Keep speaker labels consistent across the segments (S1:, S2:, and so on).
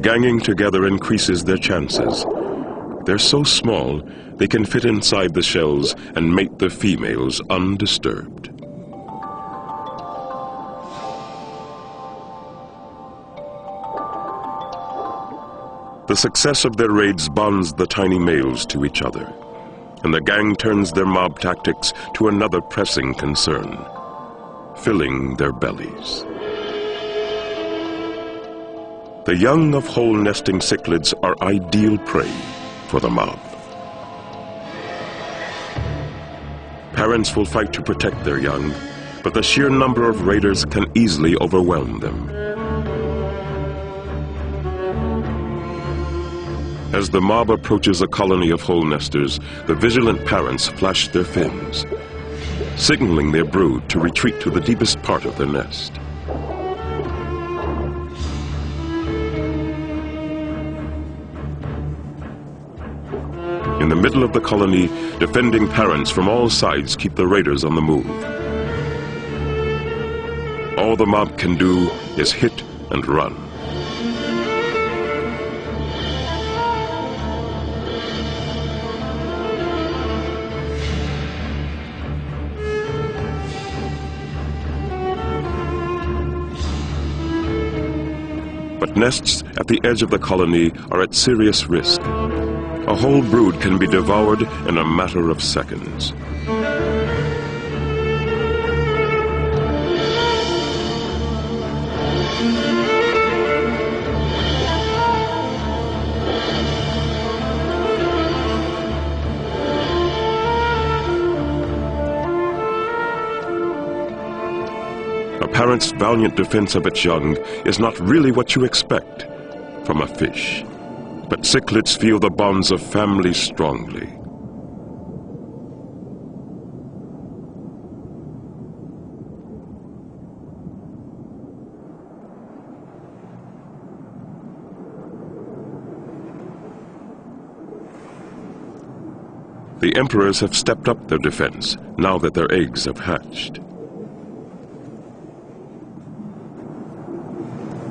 S1: Ganging together increases their chances. They're so small, they can fit inside the shells and mate the females undisturbed. The success of their raids bonds the tiny males to each other, and the gang turns their mob tactics to another pressing concern: filling their bellies. The young of hole-nesting cichlids are ideal prey for the mob. Parents will fight to protect their young, but the sheer number of raiders can easily overwhelm them. As the mob approaches a colony of hole nesters, the vigilant parents flash their fins, signaling their brood to retreat to the deepest part of their nest. In the middle of the colony, defending parents from all sides keep the raiders on the move. All the mob can do is hit and run. But nests at the edge of the colony are at serious risk. A whole brood can be devoured in a matter of seconds. A parent's valiant defense of its young is not really what you expect from a fish. But cichlids feel the bonds of family strongly. The emperors have stepped up their defense now that their eggs have hatched.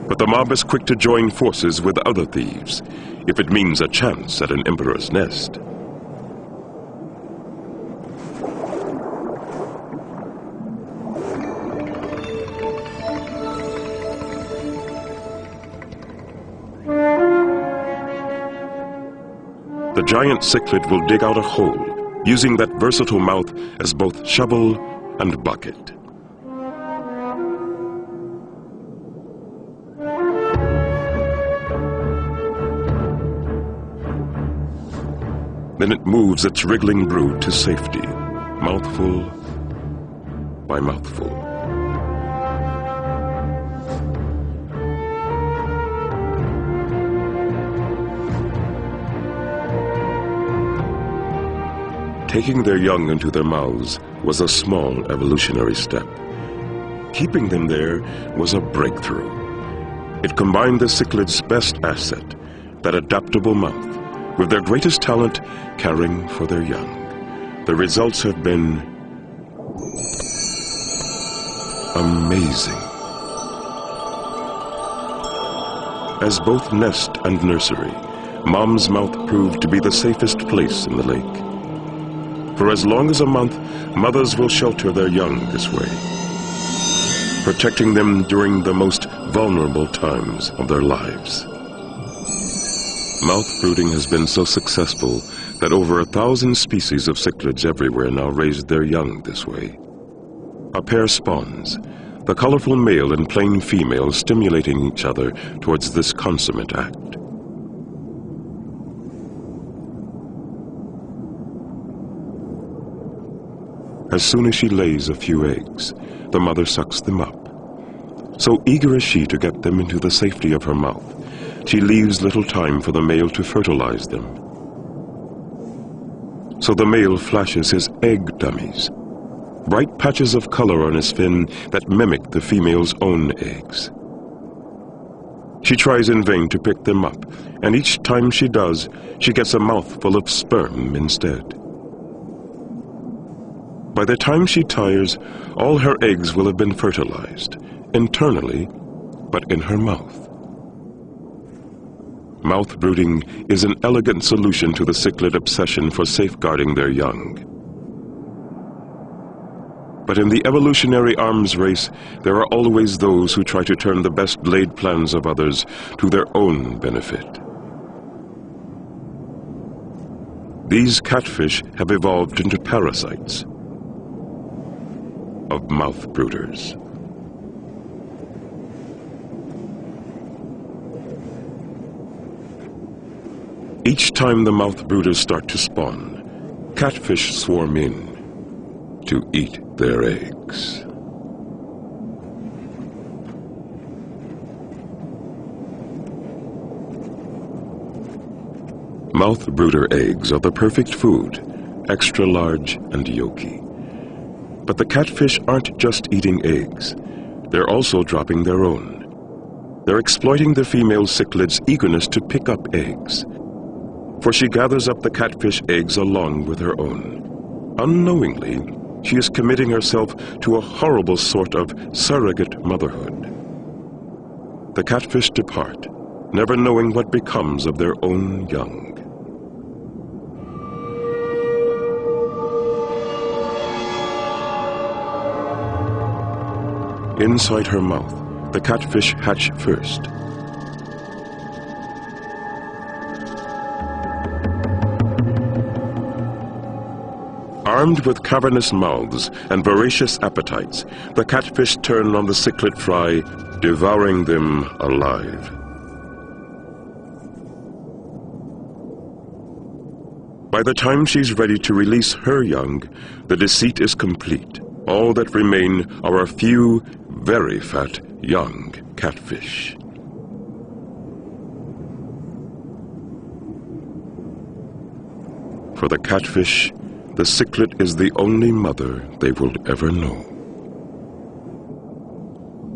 S1: But the mob is quick to join forces with other thieves, if it means a chance at an emperor's nest. The giant cichlid will dig out a hole, using that versatile mouth as both shovel and bucket. Then it moves its wriggling brood to safety, mouthful by mouthful. Taking their young into their mouths was a small evolutionary step. Keeping them there was a breakthrough. It combined the cichlid's best asset, that adaptable mouth, with their greatest talent, caring for their young. The results have been amazing. As both nest and nursery, Mom's mouth proved to be the safest place in the lake. For as long as a month, mothers will shelter their young this way, protecting them during the most vulnerable times of their lives. Mouth brooding has been so successful that over 1,000 species of cichlids everywhere now raise their young this way. A pair spawns, the colorful male and plain female stimulating each other towards this consummate act. As soon as she lays a few eggs, the mother sucks them up. So eager is she to get them into the safety of her mouth, she leaves little time for the male to fertilize them. So the male flashes his egg dummies, bright patches of color on his fin that mimic the female's own eggs. She tries in vain to pick them up, and each time she does, she gets a mouthful of sperm instead. By the time she tires, all her eggs will have been fertilized, internally, but in her mouth. Mouth brooding is an elegant solution to the cichlid obsession for safeguarding their young. But in the evolutionary arms race, there are always those who try to turn the best laid plans of others to their own benefit. These catfish have evolved into parasites of mouth brooders. Each time the mouth brooders start to spawn, catfish swarm in to eat their eggs. Mouth brooder eggs are the perfect food, extra large and yolky. But the catfish aren't just eating eggs, they're also dropping their own. They're exploiting the female cichlid's eagerness to pick up eggs, for she gathers up the catfish eggs along with her own. Unknowingly, she is committing herself to a horrible sort of surrogate motherhood. The catfish depart, never knowing what becomes of their own young. Inside her mouth, the catfish hatch first. Armed with cavernous mouths and voracious appetites, the catfish turn on the cichlid fry, devouring them alive. By the time she's ready to release her young, the deceit is complete. All that remain are a few very fat young catfish. For the catfish, the cichlid is the only mother they will ever know.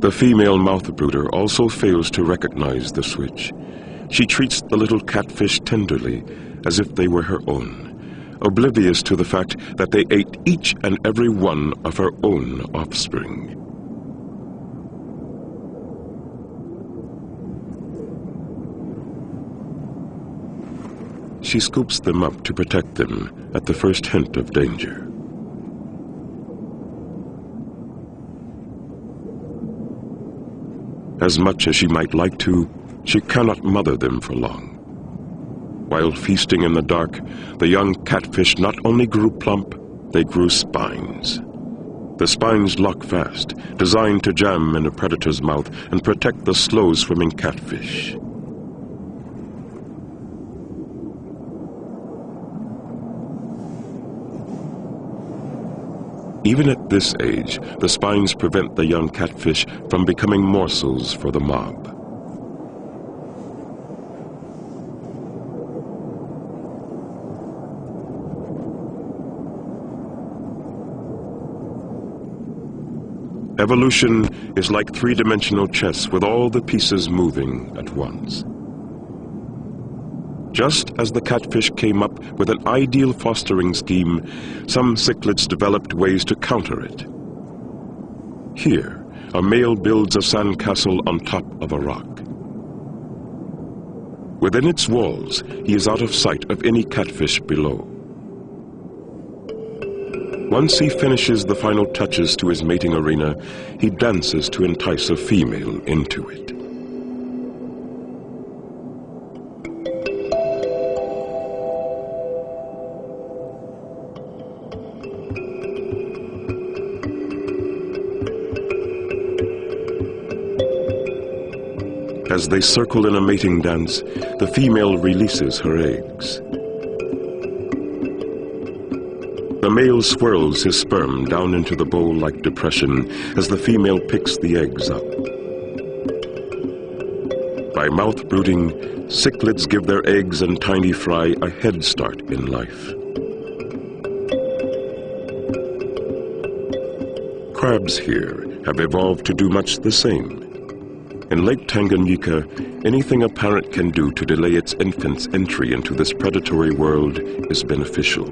S1: The female mouth brooder also fails to recognize the switch. She treats the little catfish tenderly, as if they were her own, oblivious to the fact that they ate each and every one of her own offspring. She scoops them up to protect them at the first hint of danger. As much as she might like to, she cannot mother them for long. While feasting in the dark, the young catfish not only grew plump, they grew spines. The spines lock fast, designed to jam in a predator's mouth and protect the slow-swimming catfish. Even at this age, the spines prevent the young catfish from becoming morsels for the mob. Evolution is like three-dimensional chess with all the pieces moving at once. Just as the catfish came up with an ideal fostering scheme, some cichlids developed ways to counter it. Here, a male builds a sandcastle on top of a rock. Within its walls, he is out of sight of any catfish below. Once he finishes the final touches to his mating arena, he dances to entice a female into it. As they circle in a mating dance, the female releases her eggs. The male swirls his sperm down into the bowl-like depression as the female picks the eggs up. By mouth brooding, cichlids give their eggs and tiny fry a head start in life. Crabs here have evolved to do much the same. In Lake Tanganyika, anything a parent can do to delay its infant's entry into this predatory world is beneficial.